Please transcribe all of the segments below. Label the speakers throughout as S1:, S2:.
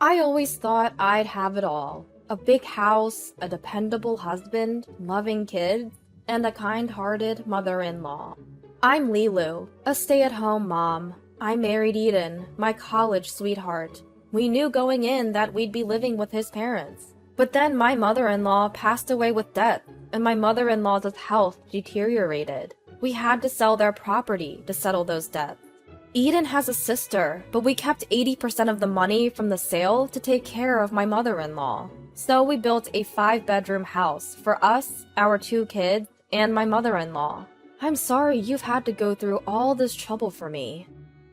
S1: I always thought I'd have it all. A big house, a dependable husband, loving kids, and a kind-hearted mother-in-law. I'm Lilu, a stay-at-home mom. I married Eden, my college sweetheart. We knew going in that we'd be living with his parents. But then my mother-in-law passed away with death, and my mother-in-law's health deteriorated. We had to sell their property to settle those debts. Eden has a sister, but we kept 80% of the money from the sale to take care of my mother-in-law. So we built a 5-bedroom house for us, our 2 kids, and my mother-in-law. I'm sorry you've had to go through all this trouble for me.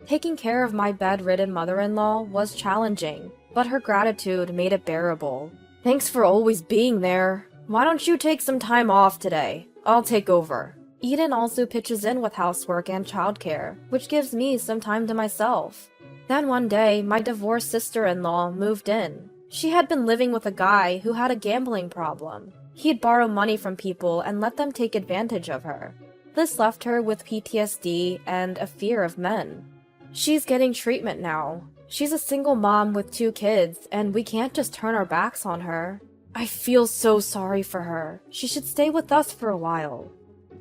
S1: Taking care of my bedridden mother-in-law was challenging, but her gratitude made it bearable. Thanks for always being there. Why don't you take some time off today? I'll take over. Eden also pitches in with housework and childcare, which gives me some time to myself. Then one day, my divorced sister-in-law moved in. She had been living with a guy who had a gambling problem. He'd borrow money from people and let them take advantage of her. This left her with PTSD and a fear of men. She's getting treatment now. She's a single mom with 2 kids, and we can't just turn our backs on her. I feel so sorry for her. She should stay with us for a while.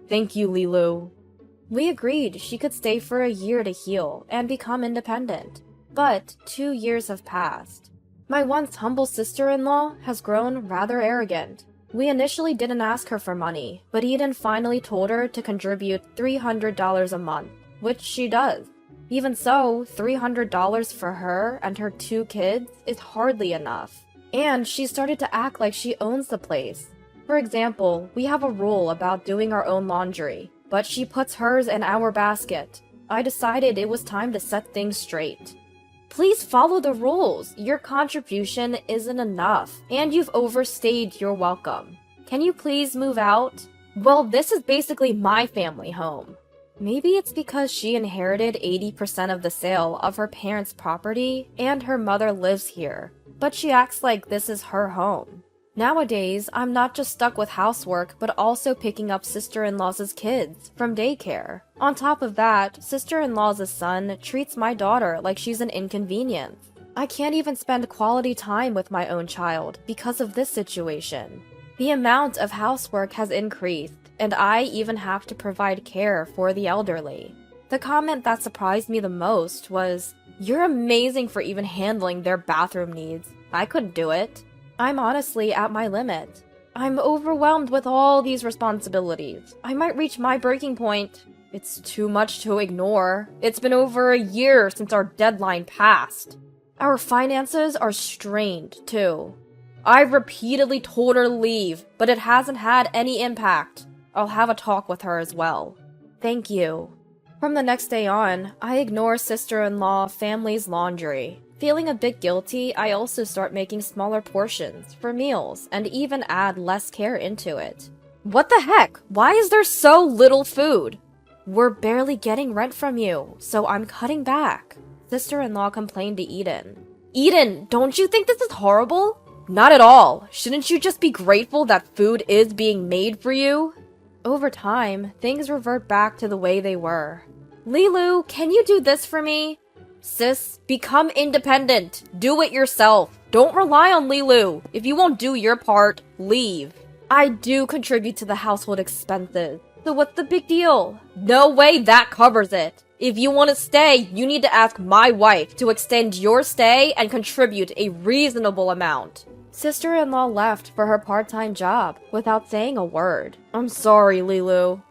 S1: Thank you, Lilu. We agreed she could stay for a year to heal and become independent. But 2 years have passed. My once humble sister-in-law has grown rather arrogant. We initially didn't ask her for money, but Eden finally told her to contribute $300 a month, which she does. Even so, $300 for her and her 2 kids is hardly enough. And she started to act like she owns the place. For example, we have a rule about doing our own laundry, but she puts hers in our basket. I decided it was time to set things straight. Please follow the rules. Your contribution isn't enough, and you've overstayed your welcome. Can you please move out? Well, this is basically my family home. Maybe it's because she inherited 80% of the sale of her parents' property, and her mother lives here, but she acts like this is her home. Nowadays, I'm not just stuck with housework, but also picking up sister-in-law's kids from daycare. On top of that, sister-in-law's son treats my daughter like she's an inconvenience. I can't even spend quality time with my own child because of this situation. The amount of housework has increased, and I even have to provide care for the elderly. The comment that surprised me the most was, "You're amazing for even handling their bathroom needs. I couldn't do it." I'm honestly at my limit. I'm overwhelmed with all these responsibilities. I might reach my breaking point. It's too much to ignore. It's been over a year since our deadline passed. Our finances are strained, too. I've repeatedly told her to leave, but it hasn't had any impact. I'll have a talk with her as well. Thank you. From the next day on, I ignore sister-in-law family's laundry. Feeling a bit guilty, I also start making smaller portions for meals and even add less care into it. What the heck? Why is there so little food? We're barely getting rent from you, so I'm cutting back. Sister-in-law complained to Eden. Eden, don't you think this is horrible? Not at all. Shouldn't you just be grateful that food is being made for you? Over time, things revert back to the way they were. Lilu, can you do this for me? Sis, become independent. Do it yourself. Don't rely on Lilu. If you won't do your part, leave. I do contribute to the household expenses, so what's the big deal? No way that covers it. If you want to stay, you need to ask my wife to extend your stay and contribute a reasonable amount. Sister-in-law left for her part-time job without saying a word. I'm sorry, Lilu.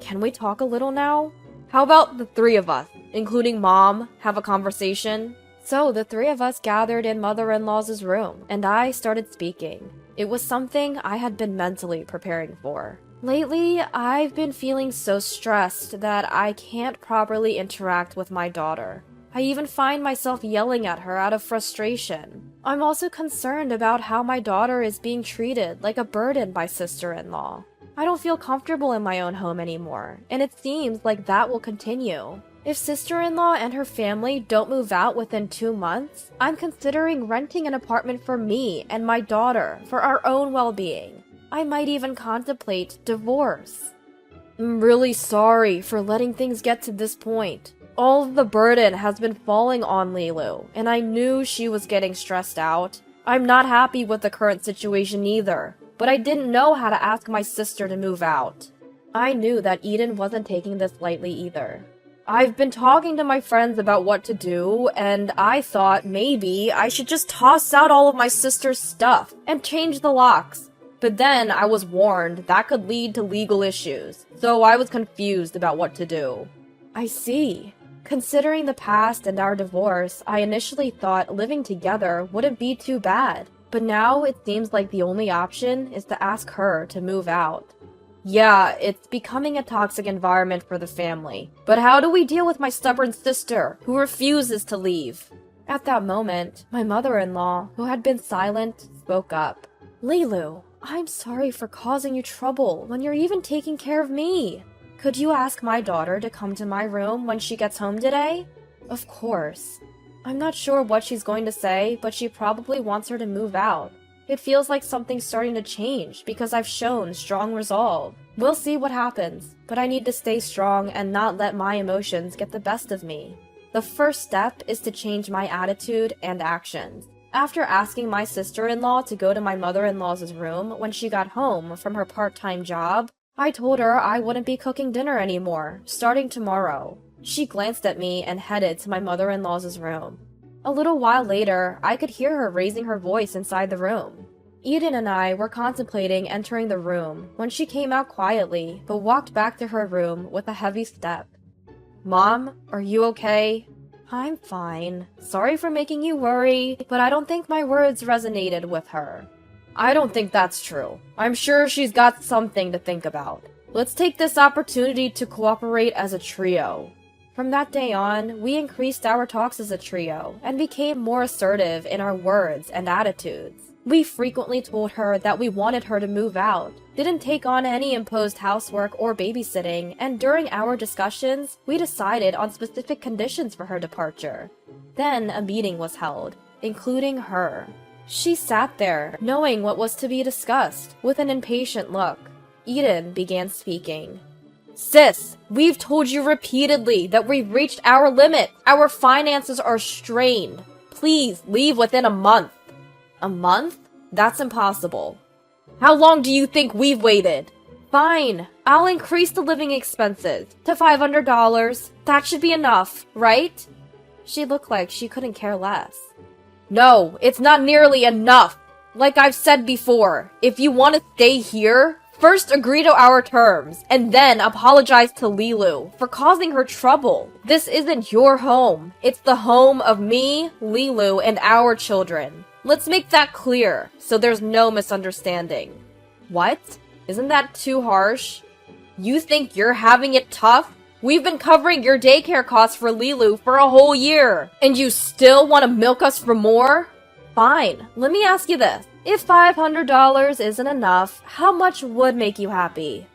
S1: Can we talk a little now? How about the 3 of us, including Mom, have a conversation? So the 3 of us gathered in mother-in-law's room, and I started speaking. It was something I had been mentally preparing for. Lately, I've been feeling so stressed that I can't properly interact with my daughter. I even find myself yelling at her out of frustration. I'm also concerned about how my daughter is being treated like a burden by sister-in-law. I don't feel comfortable in my own home anymore, and it seems like that will continue. If sister-in-law and her family don't move out within 2 months, I'm considering renting an apartment for me and my daughter for our own well-being. I might even contemplate divorce. I'm really sorry for letting things get to this point. All of the burden has been falling on Lilu, and I knew she was getting stressed out. I'm not happy with the current situation either, but I didn't know how to ask my sister to move out. I knew that Eden wasn't taking this lightly either. I've been talking to my friends about what to do, and I thought maybe I should just toss out all of my sister's stuff and change the locks. But then I was warned that could lead to legal issues, so I was confused about what to do. I see. Considering the past and our divorce, I initially thought living together wouldn't be too bad, but now it seems like the only option is to ask her to move out. Yeah, it's becoming a toxic environment for the family, but how do we deal with my stubborn sister, who refuses to leave? At that moment, my mother-in-law, who had been silent, spoke up. Lilu, I'm sorry for causing you trouble when you're even taking care of me. Could you ask my daughter to come to my room when she gets home today? Of course. I'm not sure what she's going to say, but she probably wants her to move out. It feels like something's starting to change because I've shown strong resolve. We'll see what happens, but I need to stay strong and not let my emotions get the best of me. The first step is to change my attitude and actions. After asking my sister-in-law to go to my mother-in-law's room when she got home from her part-time job, I told her I wouldn't be cooking dinner anymore, starting tomorrow. She glanced at me and headed to my mother-in-law's room. A little while later, I could hear her raising her voice inside the room. Eden and I were contemplating entering the room when she came out quietly, but walked back to her room with a heavy step. Mom, are you okay? I'm fine. Sorry for making you worry, but I don't think my words resonated with her. I don't think that's true. I'm sure she's got something to think about. Let's take this opportunity to cooperate as a trio. From that day on, we increased our talks as a trio and became more assertive in our words and attitudes. We frequently told her that we wanted her to move out, didn't take on any imposed housework or babysitting, and during our discussions, we decided on specific conditions for her departure. Then a meeting was held, including her. She sat there, knowing what was to be discussed, with an impatient look. Eden began speaking. Sis, we've told you repeatedly that we've reached our limit. Our finances are strained. Please leave within a month. A month? That's impossible. How long do you think we've waited? Fine, I'll increase the living expenses to $500. That should be enough, right? She looked like she couldn't care less. No, it's not nearly enough. Like I've said before, if you want to stay here, first agree to our terms, and then apologize to Lilu for causing her trouble. This isn't your home. It's the home of me, Lilu, and our children. Let's make that clear, so there's no misunderstanding. What? Isn't that too harsh? You think you're having it tough? We've been covering your daycare costs for Lilu for a whole year, and you still want to milk us for more? Fine, let me ask you this. If $500 isn't enough, how much would make you happy?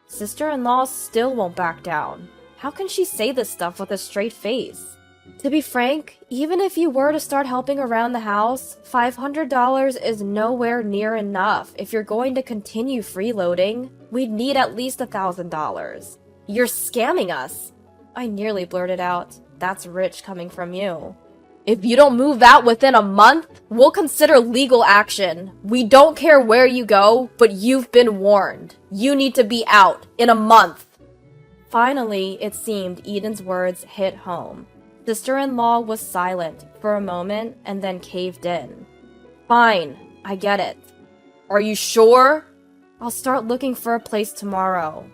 S1: Sister-in-law still won't back down. How can she say this stuff with a straight face? To be frank, even if you were to start helping around the house, $500 is nowhere near enough if you're going to continue freeloading. We'd need at least $1,000. You're scamming us. I nearly blurted out, that's rich coming from you. If you don't move out within a month, we'll consider legal action. We don't care where you go, but you've been warned. You need to be out in a month. Finally, it seemed Eden's words hit home. Sister-in-law was silent for a moment and then caved in. Fine, I get it. Are you sure? I'll start looking for a place tomorrow.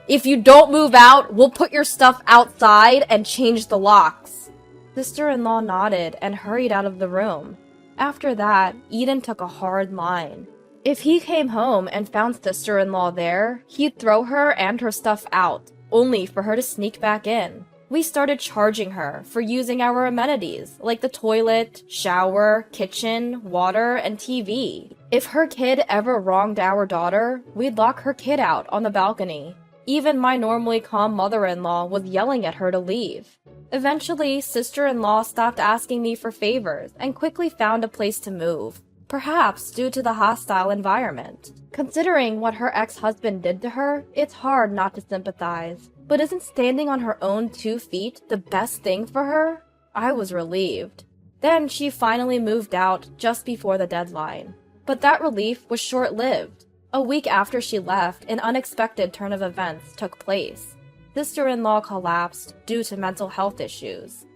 S1: If you don't move out, we'll put your stuff outside and change the locks. Sister-in-law nodded and hurried out of the room. After that, Eden took a hard line. If he came home and found sister-in-law there, he'd throw her and her stuff out, only for her to sneak back in. We started charging her for using our amenities, like the toilet, shower, kitchen, water, and TV. If her kid ever wronged our daughter, we'd lock her kid out on the balcony. Even my normally calm mother-in-law was yelling at her to leave. Eventually, sister-in-law stopped asking me for favors and quickly found a place to move, perhaps due to the hostile environment. Considering what her ex-husband did to her, it's hard not to sympathize. But isn't standing on her own 2 feet the best thing for her? I was relieved. Then she finally moved out just before the deadline. But that relief was short-lived. A week after she left, an unexpected turn of events took place. Sister-in-law collapsed due to mental health issues.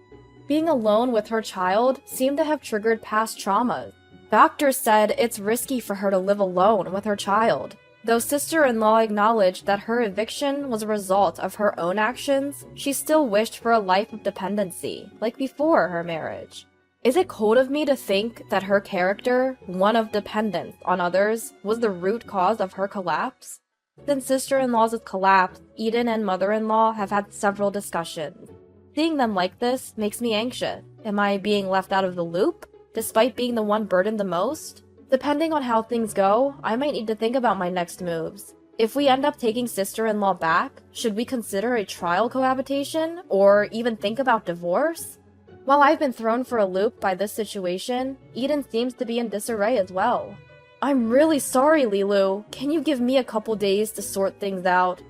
S1: Being alone with her child seemed to have triggered past traumas. Doctors said it's risky for her to live alone with her child. Though sister-in-law acknowledged that her eviction was a result of her own actions, she still wished for a life of dependency, like before her marriage. Is it cold of me to think that her character, one of dependence on others, was the root cause of her collapse? Since sister-in-law's collapse, Eden and mother-in-law have had several discussions. Seeing them like this makes me anxious. Am I being left out of the loop, despite being the one burdened the most? Depending on how things go, I might need to think about my next moves. If we end up taking sister-in-law back, should we consider a trial cohabitation, or even think about divorce? While I've been thrown for a loop by this situation, Eden seems to be in disarray as well. I'm really sorry, Lilu. Can you give me a couple days to sort things out?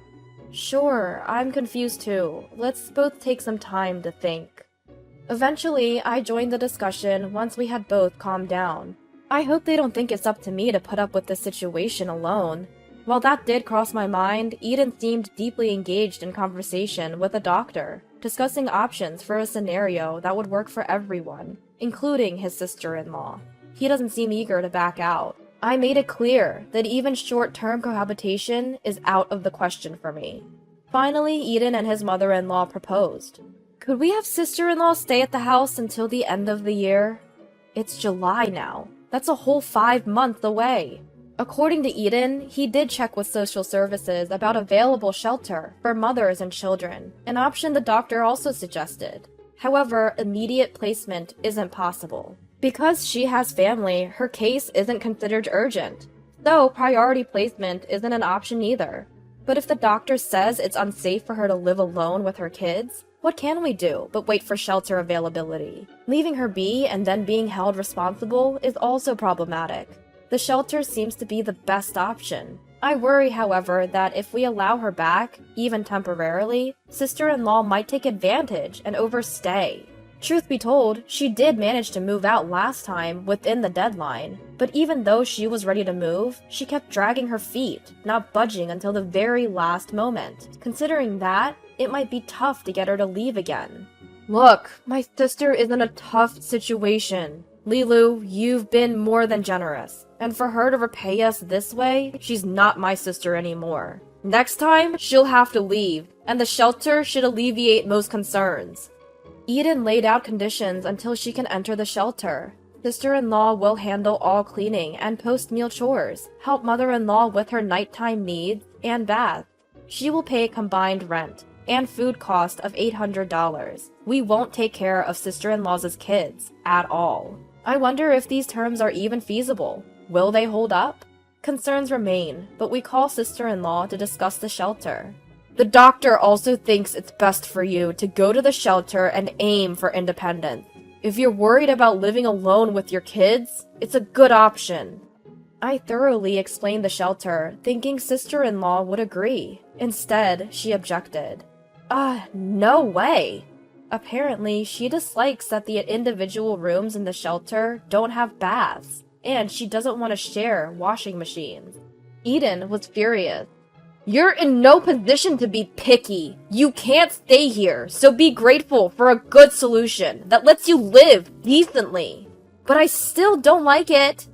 S1: Sure, I'm confused too. Let's both take some time to think. Eventually, I joined the discussion once we had both calmed down. I hope they don't think it's up to me to put up with this situation alone. While that did cross my mind, Eden seemed deeply engaged in conversation with a doctor, discussing options for a scenario that would work for everyone, including his sister-in-law. He doesn't seem eager to back out. I made it clear that even short-term cohabitation is out of the question for me. Finally, Eden and his mother-in-law proposed. Could we have sister-in-law stay at the house until the end of the year? It's July now. That's a whole 5 months away. According to Eden, he did check with social services about available shelter for mothers and children, an option the doctor also suggested. However, immediate placement isn't possible. Because she has family, her case isn't considered urgent, so priority placement isn't an option either. But if the doctor says it's unsafe for her to live alone with her kids, what can we do but wait for shelter availability? Leaving her be and then being held responsible is also problematic. The shelter seems to be the best option. I worry, however, that if we allow her back, even temporarily, sister-in-law might take advantage and overstay. Truth be told, she did manage to move out last time within the deadline, but even though she was ready to move, she kept dragging her feet, not budging until the very last moment. Considering that, it might be tough to get her to leave again. Look, my sister is in a tough situation. Lilu, you've been more than generous, and for her to repay us this way, she's not my sister anymore. Next time, she'll have to leave, and the shelter should alleviate most concerns. Eden laid out conditions until she can enter the shelter. Sister-in-law will handle all cleaning and post-meal chores, help mother-in-law with her nighttime needs and bath. She will pay combined rent and food cost of $800. We won't take care of sister-in-law's kids at all. I wonder if these terms are even feasible. Will they hold up? Concerns remain, but we call sister-in-law to discuss the shelter. The doctor also thinks it's best for you to go to the shelter and aim for independence. If you're worried about living alone with your kids, it's a good option. I thoroughly explained the shelter, thinking sister-in-law would agree. Instead, she objected. No way! Apparently, she dislikes that the individual rooms in the shelter don't have baths, and she doesn't want to share washing machines. Eden was furious. You're in no position to be picky. You can't stay here, so be grateful for a good solution that lets you live decently. But I still don't like it.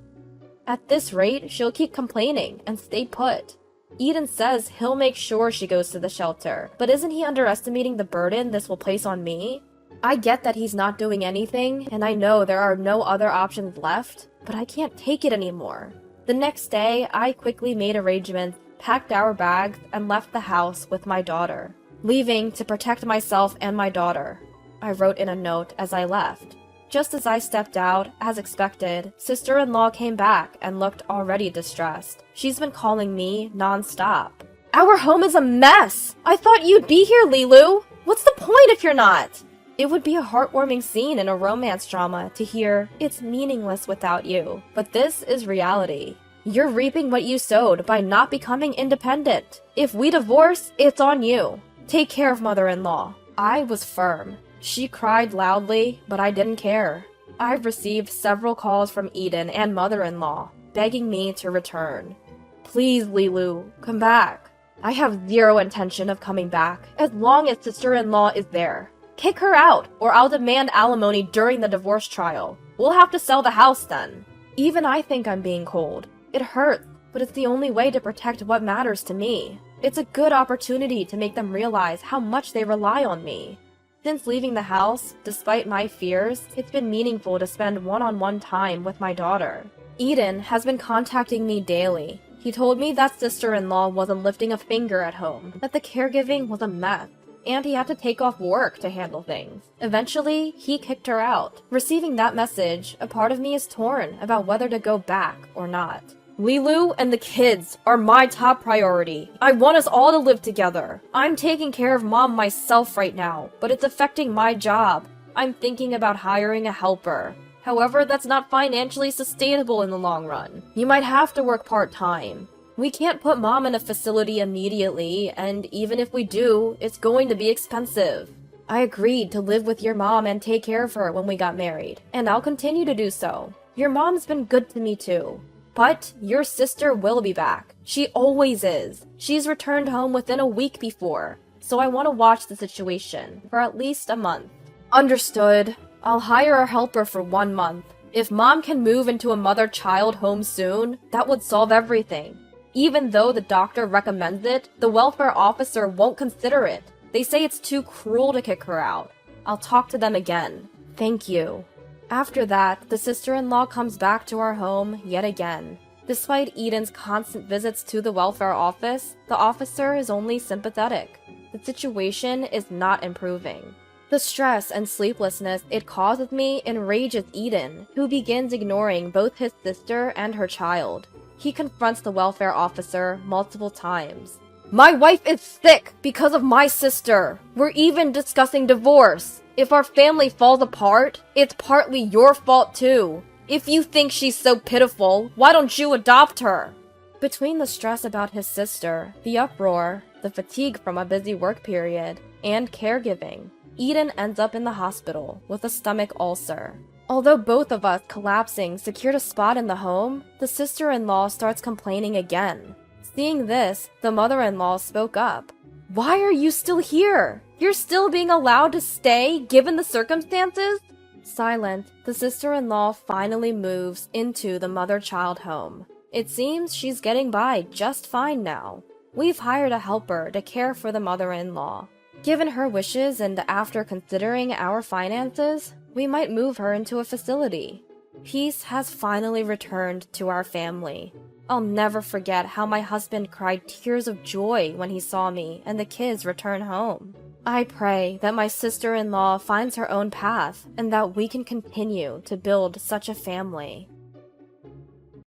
S1: At this rate, she'll keep complaining and stay put. Eden says he'll make sure she goes to the shelter, but isn't he underestimating the burden this will place on me? I get that he's not doing anything, and I know there are no other options left, but I can't take it anymore. The next day, I quickly made arrangements, packed our bags, and left the house with my daughter, leaving to protect myself and my daughter. I wrote in a note as I left. Just as I stepped out, as expected, sister-in-law came back and looked already distressed. She's been calling me non-stop. Our home is a mess! I thought you'd be here, Lilu! What's the point if you're not? It would be a heartwarming scene in a romance drama to hear, it's meaningless without you. But this is reality. You're reaping what you sowed by not becoming independent. If we divorce, it's on you. Take care of mother-in-law. I was firm. She cried loudly, but I didn't care. I've received several calls from Eden and mother-in-law, begging me to return. Please, Lilu, come back. I have zero intention of coming back, as long as sister-in-law is there. Kick her out, or I'll demand alimony during the divorce trial. We'll have to sell the house then. Even I think I'm being cold. It hurts, but it's the only way to protect what matters to me. It's a good opportunity to make them realize how much they rely on me. Since leaving the house, despite my fears, it's been meaningful to spend one-on-one time with my daughter. Eden has been contacting me daily. He told me that sister-in-law wasn't lifting a finger at home, that the caregiving was a mess, and he had to take off work to handle things. Eventually, he kicked her out. Receiving that message, a part of me is torn about whether to go back or not. Lilu and the kids are my top priority. I want us all to live together. I'm taking care of mom myself right now, but it's affecting my job. I'm thinking about hiring a helper. However, that's not financially sustainable in the long run. You might have to work part-time. We can't put mom in a facility immediately, and even if we do, it's going to be expensive. I agreed to live with your mom and take care of her when we got married, and I'll continue to do so. Your mom's been good to me too. But your sister will be back. She always is. She's returned home within a week before, so I want to watch the situation for at least a month. Understood. I'll hire a helper for 1 month. If mom can move into a mother-child home soon, that would solve everything. Even though the doctor recommends it, the welfare officer won't consider it. They say it's too cruel to kick her out. I'll talk to them again. Thank you. After that, the sister-in-law comes back to our home yet again. Despite Eden's constant visits to the welfare office, the officer is only sympathetic. The situation is not improving. The stress and sleeplessness it causes me enrages Eden, who begins ignoring both his sister and her child. He confronts the welfare officer multiple times. My wife is sick because of my sister. We're even discussing divorce. If our family falls apart, it's partly your fault too. If you think she's so pitiful, why don't you adopt her? Between the stress about his sister, the uproar, the fatigue from a busy work period, and caregiving, Eden ends up in the hospital with a stomach ulcer. Although both of us collapsing secured a spot in the home, the sister-in-law starts complaining again. Seeing this, the mother-in-law spoke up. Why are you still here? You're still being allowed to stay, given the circumstances? Silent, the sister-in-law finally moves into the mother-child home. It seems she's getting by just fine now. We've hired a helper to care for the mother-in-law. Given her wishes and after considering our finances, we might move her into a facility. Peace has finally returned to our family. I'll never forget how my husband cried tears of joy when he saw me and the kids return home. I pray that my sister-in-law finds her own path and that we can continue to build such a family.